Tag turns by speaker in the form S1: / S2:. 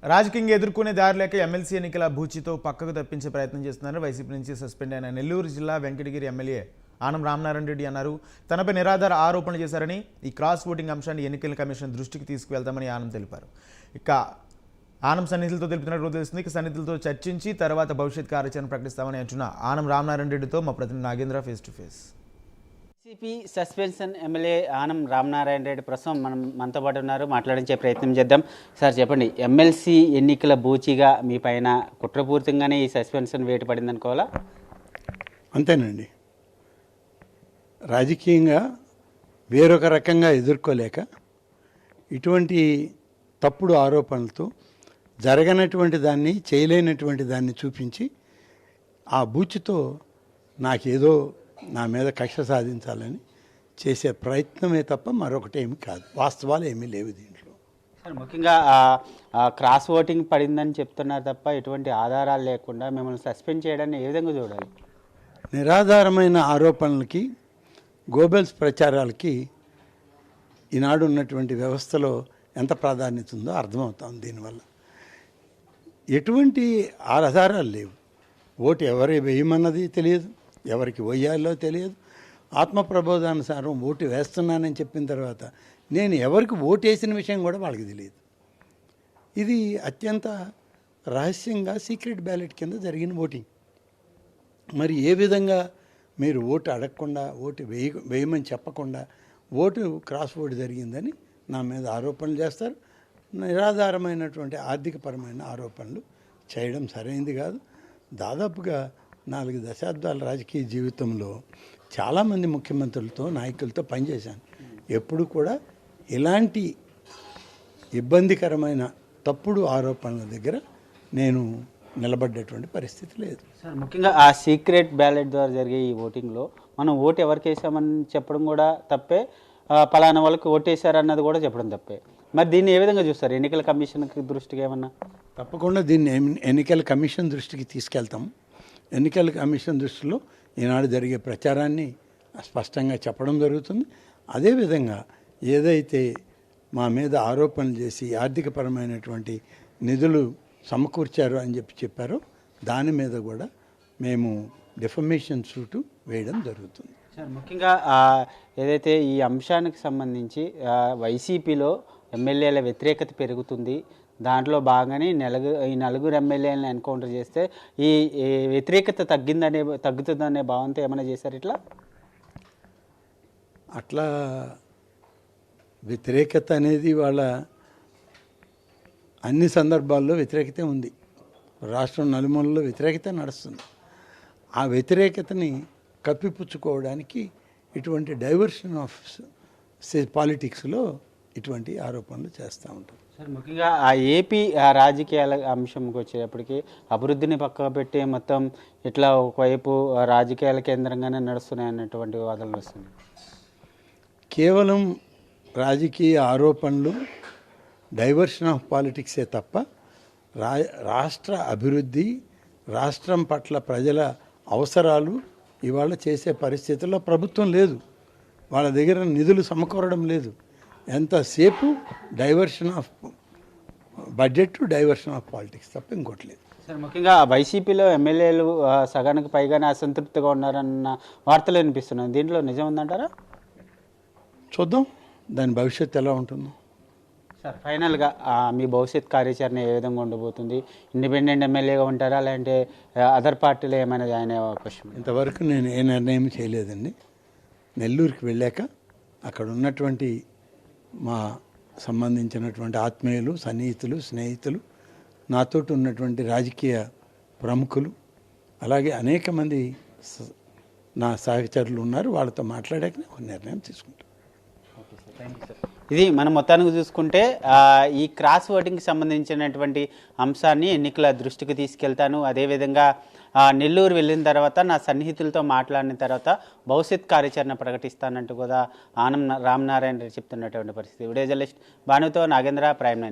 S1: రాజకీయంగా ఎదుర్కొనే దారి లేక ఎమ్మెల్సీ ఎన్నికల భూచితో పక్కకు తప్పించే ప్రయత్నం చేస్తున్నారు. వైసీపీ నుంచి సస్పెండ్ అయిన నెల్లూరు జిల్లా వెంకటగిరి ఎమ్మెల్యే ఆనం రామనారాయణ రెడ్డి అన్నారు. తనపై నిరాధార ఆరోపణలు చేశారని, ఈ క్రాస్ ఓటింగ్ అంశాన్ని ఎన్నికల కమిషన్ దృష్టికి తీసుకువెళ్తామని ఆనం తెలిపారు. ఇక ఆనం సన్నిధులతో తెలుపుతున్నట్టు తెలుస్తుంది. ఇక సన్నిధులతో చర్చించి తర్వాత భవిష్యత్ కార్యాచరణ ప్రకటిస్తామని అంటున్న ఆనం రామనారాయణ రెడ్డితో మా ప్రతినిధి Nagendra face to face.
S2: YCP suspension MLA Anam Ramanarayana Reddy ప్రస్తుతం మనతో పాటు ఉన్నారు. మాట్లాడించే ప్రయత్నం చేద్దాం. సార్ చెప్పండి, ఎమ్మెల్సీ ఎన్నికల బూచిగా మీ పైన కుట్రపూరితంగానే ఈ సస్పెన్షన్ వేటు పడింది అనుకోవాలా?
S3: అంతేనండి. రాజకీయంగా వేరొక రకంగా ఎదుర్కోలేక ఇటువంటి తప్పుడు ఆరోపణలతో జరగనటువంటి దాన్ని, చేయలేనటువంటి దాన్ని చూపించి ఆ బూచితో నాకేదో నా మీద కక్ష సాధించాలని చేసే ప్రయత్నమే తప్ప మరొకటి ఏమి కాదు. వాస్తవాలు ఏమీ లేవు దీంట్లో.
S2: సార్ ముఖ్యంగా క్రాస్ ఓటింగ్ పడిందని చెప్తున్నారు తప్ప ఎటువంటి ఆధారాలు లేకుండా మిమ్మల్ని సస్పెండ్ చేయడాన్ని ఏ విధంగా చూడాలి?
S3: నిరాధారమైన ఆరోపణలకి, గోబెల్స్ ప్రచారాలకి ఈనాడు ఉన్నటువంటి వ్యవస్థలో ఎంత ప్రాధాన్యత ఉందో అర్థమవుతుంది. దీనివల్ల ఎటువంటి ఆధారాలు లేవు. ఓటు ఎవరు వేయమన్నది తెలియదు, ఎవరికి వేయాలో తెలియదు. ఆత్మప్రబోధానుసారం ఓటు వేస్తున్నానని చెప్పిన తర్వాత నేను ఎవరికి ఓటు వేసిన విషయం కూడా వాళ్ళకి తెలియదు. ఇది అత్యంత రహస్యంగా సీక్రెట్ బ్యాలెట్ కింద జరిగిన ఓటింగ్. మరి ఏ విధంగా మీరు ఓటు అడగకుండా, ఓటు వేయమని చెప్పకుండా ఓటు క్రాస్ ఓటు జరిగిందని నా మీద ఆరోపణలు చేస్తారు. నిరాధారమైనటువంటి ఆర్థికపరమైన ఆరోపణలు చేయడం సరైనది కాదు. దాదాపుగా 4 దశాబ్దాల రాజకీయ జీవితంలో చాలామంది ముఖ్యమంత్రులతో, నాయకులతో పనిచేశాను. ఎప్పుడు కూడా ఇలాంటి ఇబ్బందికరమైన తప్పుడు ఆరోపణల దగ్గర నేను నిలబడ్డటువంటి పరిస్థితి లేదు.
S2: సార్ ముఖ్యంగా ఆ సీక్రెట్ బ్యాలెట్ ద్వారా జరిగే ఈ ఓటింగ్లో మనం ఓటు ఎవరికి వేసామని చెప్పడం కూడా తప్పే, పలానా వాళ్ళకి ఓటేశారన్నది కూడా చెప్పడం తప్పే. మరి దీన్ని ఏ విధంగా చూస్తారు? ఎన్నికల కమిషన్కి దృష్టికి ఏమన్నా?
S3: తప్పకుండా దీన్ని ఎన్నికల కమిషన్ దృష్టికి తీసుకెళ్తాము. ఎన్నికల కమిషన్ దృష్టిలో ఈనాడు జరిగే ప్రచారాన్ని స్పష్టంగా చెప్పడం జరుగుతుంది. అదేవిధంగా ఏదైతే మా మీద ఆరోపణలు చేసి ఆర్థికపరమైనటువంటి నిధులు సమకూర్చారు అని చెప్పారో దాని మీద కూడా మేము డిఫమేషన్ సూటు వేయడం జరుగుతుంది.
S2: సార్ ముఖ్యంగా ఏదైతే ఈ అంశానికి సంబంధించి వైసీపీలో ఎమ్మెల్యేల వ్యతిరేకత పెరుగుతుంది, దాంట్లో భాగంగానే ఈ నలుగురు ఎమ్మెల్యేలను ఎన్కౌంటర్ చేస్తే ఈ వ్యతిరేకత తగ్గుతుందనే భావంతో ఏమైనా చేశారు?
S3: అట్లా వ్యతిరేకత అనేది వాళ్ళ అన్ని సందర్భాల్లో వ్యతిరేకత ఉంది. రాష్ట్రం నలుమూలలో వ్యతిరేకత నడుస్తుంది. ఆ వ్యతిరేకతని కప్పిపుచ్చుకోవడానికి ఇటువంటి డైవర్షన్ ఆఫ్ పాలిటిక్స్లో ఇటువంటి ఆరోపణలు చేస్తూ ఉంటారు.
S2: సార్ ముఖ్యంగా ఆ ఏపీ రాజకీయాల అంశంకి వచ్చేటప్పటికి అభివృద్ధిని పక్కన పెట్టి మొత్తం ఇట్లా ఒకవైపు రాజకీయాల కేంద్రంగానే నడుస్తున్నాయి అన్నటువంటి వాదనలు వస్తున్నాయి.
S3: కేవలం రాజకీయ ఆరోపణలు, డైవర్షన్ ఆఫ్ పాలిటిక్సే తప్ప రాష్ట్ర అభివృద్ధి, రాష్ట్రం పట్ల ప్రజల అవసరాలు ఇవాళ చేసే పరిస్థితుల్లో ప్రభుత్వం లేదు. వాళ్ళ దగ్గర నిధులు సమకూరడం లేదు. ఎంతసేపు diversion of budget, diversion of politics తప్ప ఇంకోటి లేదు.
S2: సార్ ముఖ్యంగా వైసీపీలో ఎమ్మెల్యేలు సగానికి పైగానే అసంతృప్తిగా ఉన్నారన్న వార్తలు వినిపిస్తున్నాయి. దీంట్లో నిజం ఉందంటారా?
S3: చూద్దాం దాని భవిష్యత్తు ఎలా ఉంటుందో.
S2: సార్ ఫైనల్గా మీ భవిష్యత్ కార్యాచరణ ఏ విధంగా ఉండబోతుంది? ఇండిపెండెంట్ ఎమ్మెల్యేగా ఉంటారా, లేదంటే అదర్ పార్టీలో ఏమైనా జాయిన్ అయ్యే అవకాశం?
S3: ఇంతవరకు నేను ఏ నిర్ణయం చేయలేదండి. నెల్లూరుకి వెళ్ళాక అక్కడ ఉన్నటువంటి మా సంబంధించినటువంటి ఆత్మీయులు, సన్నిహితులు, స్నేహితులు, నాతోటి ఉన్నటువంటి రాజకీయ ప్రముఖులు, అలాగే అనేక మంది నా సహచరులు ఉన్నారు. వాళ్ళతో మాట్లాడాక ఒక నిర్ణయం తీసుకుంటాను.
S2: ఇది మనం మొత్తానికి చూసుకుంటే ఈ క్రాస్ ఓటింగ్కి సంబంధించినటువంటి అంశాన్ని ఎన్నికల దృష్టికి తీసుకెళ్తాను. అదేవిధంగా నెల్లూరు వెళ్ళిన తర్వాత నా సన్నిహితులతో మాట్లాడిన తర్వాత భవిష్యత్ కార్యాచరణ ప్రకటిస్తానంటూ కూడా ఆనం రామనారాయణ రెడ్డి చెప్తున్నటువంటి పరిస్థితి. వీడియో జర్నలిస్ట్ భానుతో నాగేంద్ర, ప్రైమ్ 9.